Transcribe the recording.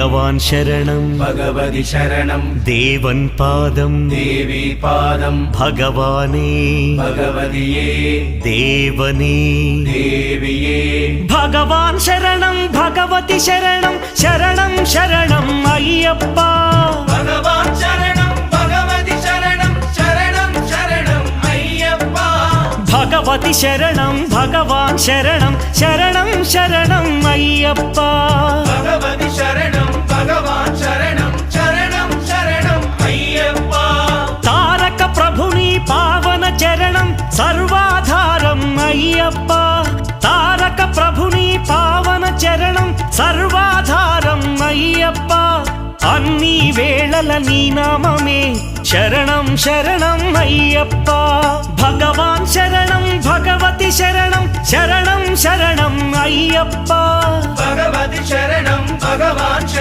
भगवान् शरणं भगवति शरणं देवन् पादं देवी पादं भगवाने भगवदिये देवने देविये भगवान् शरणं भगवति शरणं शरणं शरणं अय्यप्पा भगवान् शरणं भगवति शरणं शरणं शरणं अय्यप्पा भगवति शरणं भगवान् शरणं शरणं शरणं अय्यप्पा भगवति शरणं भगवान् शरणं शरणं शरणं अय्यप्पा तारक प्रभुनि पावन चरणं सर्वाधारं अय्यप्पा तारक प्रभुनि पावन चरणं सर्वाधारं अय्यप्पा अन्नी वेळల నీ నామమే శరణం శరణం అయ్యప్ప భగవాన్ శరణం భగవతి శరణం శరణం శరణం అయ్యప్ప भगवति शरणं भगवान् शरणं